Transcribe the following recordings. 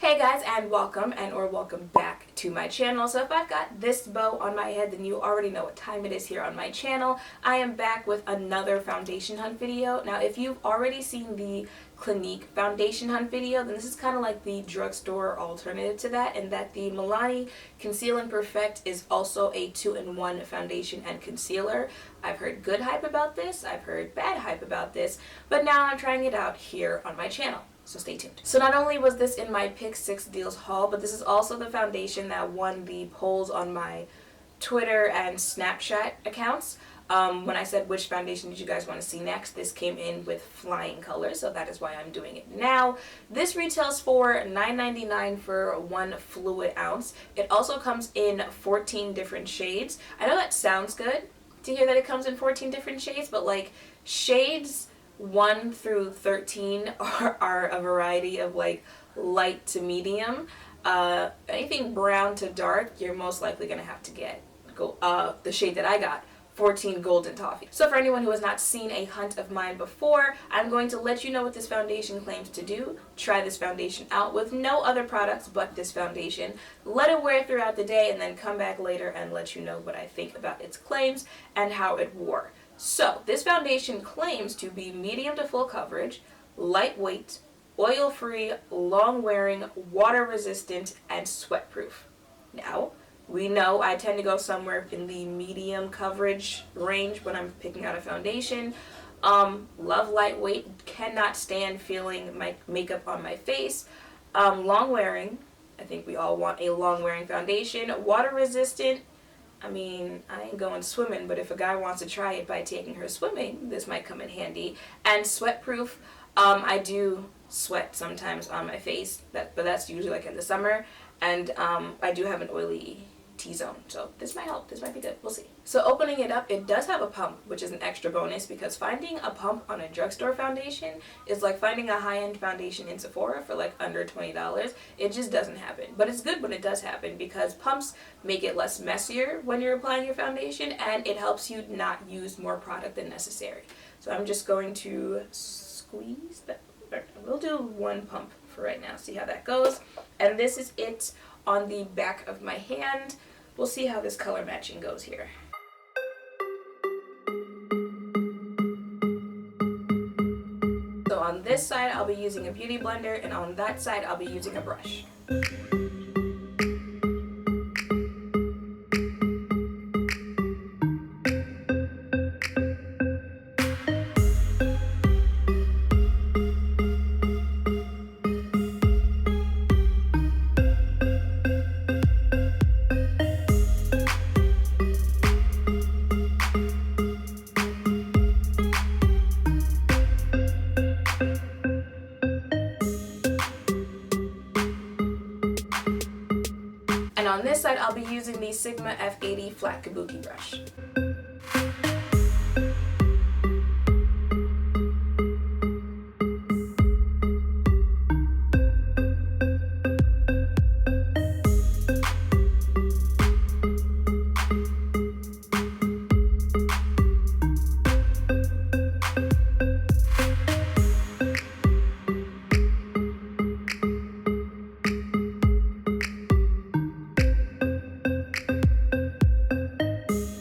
Hey guys, and welcome back to my channel. So if I've got this bow on my head, then you already know what time it is here on my channel. I am back with another foundation hunt video. Now if you've already seen the Clinique foundation hunt video, then this is kind of like the drugstore alternative to that, and that the Milani Conceal Perfect is also a 2-in-1 foundation and concealer. I've heard good hype about this, I've heard bad hype about this, but now I'm trying it out here on my channel. So stay tuned. So not only was this in my Pick 6 Deals haul, but this is also the foundation that won the polls on my Twitter and Snapchat accounts. When I said which foundation did you guys want to see next, this came in with flying colors, so that is why I'm doing it now. This retails for $9.99 for 1 fluid ounce. It also comes in 14 different shades. I know that sounds good to hear that it comes in 14 different shades, but like shades 1 through 13 are a variety of like light to medium. Anything brown to dark, you're most likely going to have to get the shade that I got, 14 Golden Toffee. So for anyone who has not seen a hunt of mine before, I'm going to let you know what this foundation claims to do. Try this foundation out with no other products but this foundation. Let it wear throughout the day and then come back later and let you know what I think about its claims and how it wore. So, this foundation claims to be medium to full coverage, lightweight, oil-free, long-wearing, water-resistant, and sweat-proof. Now, we know I tend to go somewhere in the medium coverage range when I'm picking out a foundation. Love lightweight, cannot stand feeling my makeup on my face. Long-wearing, I think we all want a long-wearing foundation. Water-resistant, I mean, I ain't going swimming, but if a guy wants to try it by taking her swimming, this might come in handy. And sweat-proof, I do sweat sometimes on my face, but that's usually like in the summer. And I do have an oily T-zone, so this might help. This might be good. We'll see. So opening it up, it does have a pump, which is an extra bonus because finding a pump on a drugstore foundation is like finding a high-end foundation in Sephora for like under $20. It just doesn't happen. But it's good when it does happen because pumps make it less messier when you're applying your foundation, and it helps you not use more product than necessary. So I'm just going to squeeze that. We'll do 1 pump for right now, see how that goes. And this is it on the back of my hand. We'll see how this color matching goes here. So on this side I'll be using a beauty blender, and on that side I'll be using a brush. And on this side, I'll be using the Sigma F80 flat Kabuki brush.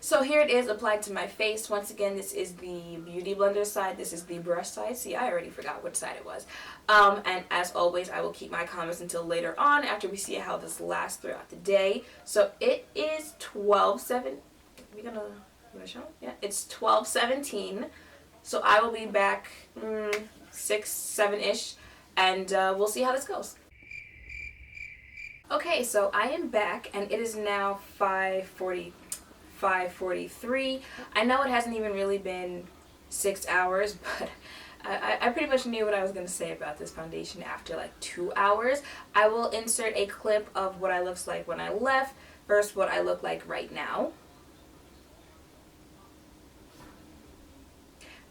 So here it is applied to my face. Once again, this is the beauty blender side. This is the brush side. See, I already forgot which side it was. And as always, I will keep my comments until later on after we see how this lasts throughout the day. So it is 12:07. Are we gonna show? Yeah, it's 12:17. So I will be back 6, 7-ish, and we'll see how this goes. Okay, so I am back, and it is now 5:43. I know it hasn't even really been 6 hours, but I pretty much knew what I was going to say about this foundation after like 2 hours. I will insert a clip of what I looked like when I left versus what I look like right now.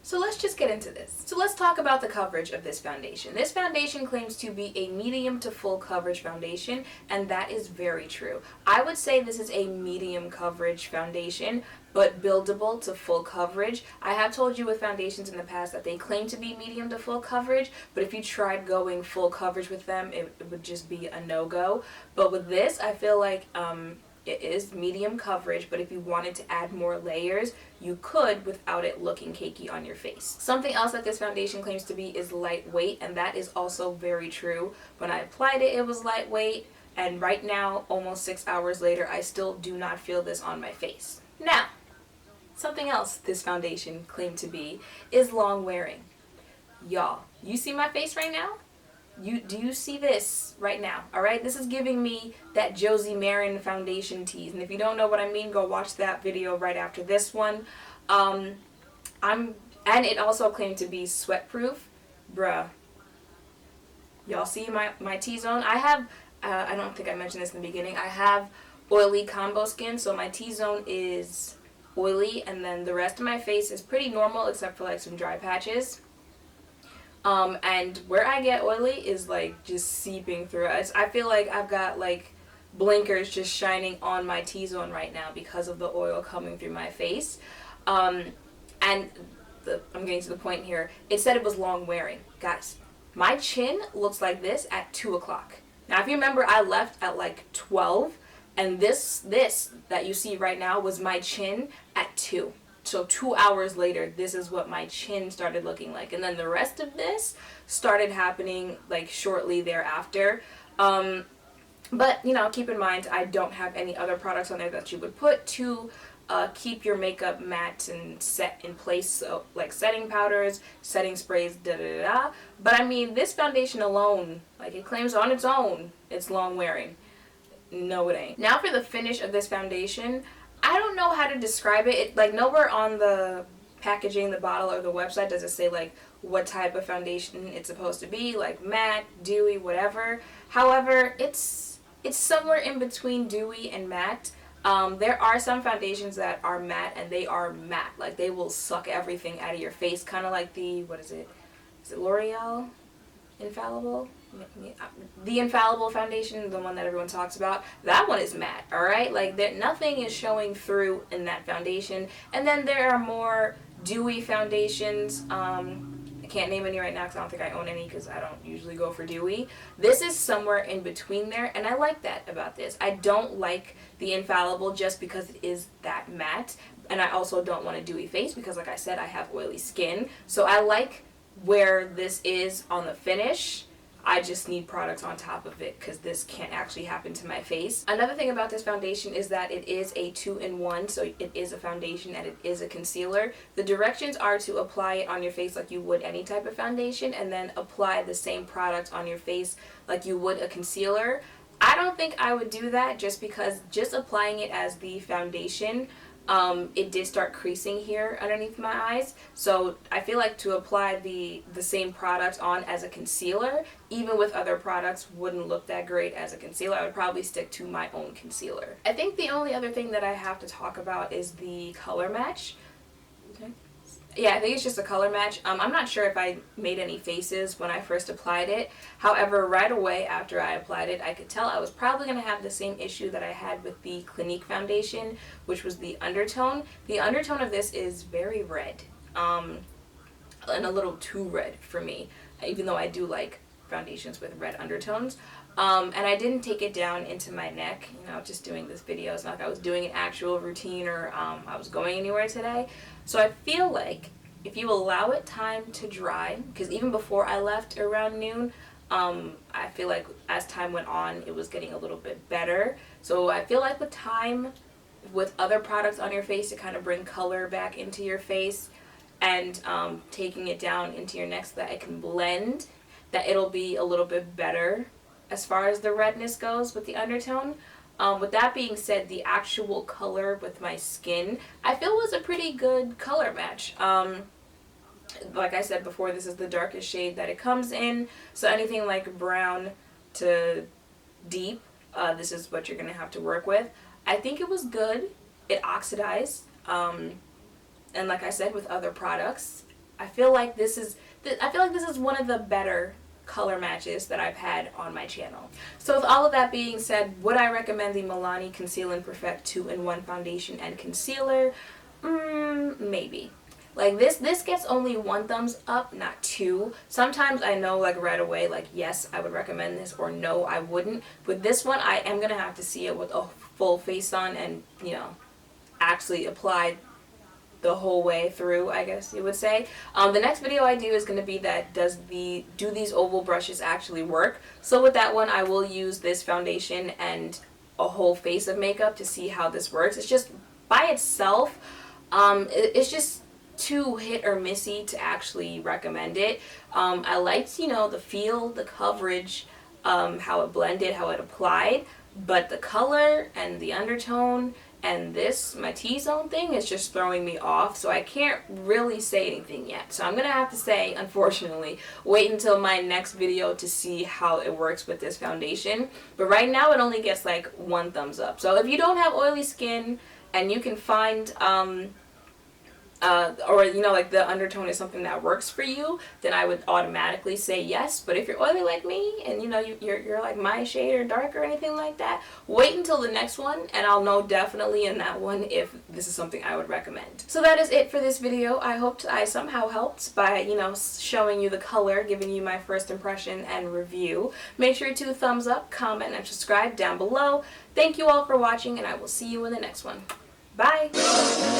So let's just get into this. So let's talk about the coverage of this foundation. This foundation claims to be a medium to full coverage foundation, and that is very true. I would say this is a medium coverage foundation, but buildable to full coverage. I have told you with foundations in the past that they claim to be medium to full coverage, but if you tried going full coverage with them, it would just be a no-go. But with this, I feel like it is medium coverage, but if you wanted to add more layers, you could without it looking cakey on your face. Something else that this foundation claims to be is lightweight, and that is also very true. When I applied it, it was lightweight, and right now, almost 6 hours later, I still do not feel this on my face. Now, something else this foundation claimed to be is long wearing. Y'all, you see my face right now? Do you see this right now? Alright, this is giving me that Josie Marin foundation tease. And if you don't know what I mean, go watch that video right after this one. And it also claimed to be sweat proof. Bruh. Y'all see my T-zone? I have, I don't think I mentioned this in the beginning, I have oily combo skin, so my T-zone is oily, and then the rest of my face is pretty normal except for like some dry patches. And where I get oily is like just seeping through. I feel like I've got like blinkers just shining on my T-zone right now because of the oil coming through my face. I'm getting to the point here. It said it was long wearing. Guys, my chin looks like this at 2 o'clock. Now if you remember, I left at like 12, and this that you see right now was my chin at 2. So 2 hours later, this is what my chin started looking like. And then the rest of this started happening like shortly thereafter. But, you know, keep in mind, I don't have any other products on there that you would put to keep your makeup matte and set in place. So, like setting powders, setting sprays, da-da-da-da. But, I mean, this foundation alone, like it claims on its own, it's long wearing. No, it ain't. Now for the finish of this foundation. I don't know how to describe it. Like nowhere on the packaging, the bottle, or the website does it say like what type of foundation it's supposed to be, like matte, dewy, whatever. However, it's somewhere in between dewy and matte. There are some foundations that are matte, and they are matte. Like they will suck everything out of your face, kind of like the, what is it? Is it L'Oreal Infallible? The Infallible foundation, the one that everyone talks about, that one is matte, alright? Like, nothing is showing through in that foundation. And then there are more dewy foundations. I can't name any right now because I don't think I own any because I don't usually go for dewy. This is somewhere in between there, and I like that about this. I don't like the Infallible just because it is that matte, and I also don't want a dewy face because, like I said, I have oily skin. So I like where this is on the finish. I just need products on top of it because this can't actually happen to my face. Another thing about this foundation is that it is a 2-in-1, so it is a foundation and it is a concealer. The directions are to apply it on your face like you would any type of foundation, and then apply the same product on your face like you would a concealer. I don't think I would do that just because just applying it as the foundation, it did start creasing here underneath my eyes. So I feel like to apply the same product on as a concealer, even with other products, wouldn't look that great as a concealer. I would probably stick to my own concealer. I think the only other thing that I have to talk about is the color match. Okay. Yeah, I think it's just a color match. I'm not sure if I made any faces when I first applied it. However, right away after I applied it, I could tell I was probably going to have the same issue that I had with the Clinique foundation, which was the undertone. The undertone of this is very red, and a little too red for me, even though I do like foundations with red undertones. And I didn't take it down into my neck, you know, just doing this video. It's not like I was doing an actual routine or I was going anywhere today. So I feel like if you allow it time to dry, because even before I left around noon, I feel like as time went on, it was getting a little bit better. So I feel like with time, with other products on your face to kind of bring color back into your face, and taking it down into your neck so that it can blend, that it'll be a little bit better as far as the redness goes with the undertone. With that being said, the actual color with my skin, I feel was a pretty good color match. Like I said before, this is the darkest shade that it comes in, so anything like brown to deep, this is what you're going to have to work with. I think it was good. It oxidized. And like I said, with other products, I feel like this is one of the better color matches that I've had on my channel. So with all of that being said, would I recommend the Milani Conceal Perfect 2-in-1 foundation and concealer? Maybe. Like this gets only 1 thumbs up, not 2. Sometimes I know like right away, like yes, I would recommend this, or no, I wouldn't. With this one, I am gonna have to see it with a full face on and, you know, actually apply the whole way through, I guess you would say. The next video I do is going to be that do these oval brushes actually work? So with that one, I will use this foundation and a whole face of makeup to see how this works. It's just by itself, it's just too hit or missy to actually recommend it. I liked, you know, the feel, the coverage, how it blended, how it applied, but the color and the undertone and this, my T-zone thing, is just throwing me off, so I can't really say anything yet. So I'm going to have to say, unfortunately, wait until my next video to see how it works with this foundation. But right now it only gets like 1 thumbs up. So if you don't have oily skin and you can find or you know, like the undertone is something that works for you, then I would automatically say yes. But if you're oily like me and you know you're like my shade or dark or anything like that, wait until the next one and I'll know definitely in that one if this is something I would recommend. So that is it for this video. I hoped I somehow helped by, you know, showing you the color, giving you my first impression and review. Make sure to thumbs up, comment, and subscribe down below. Thank you all for watching, and I will see you in the next one. Bye!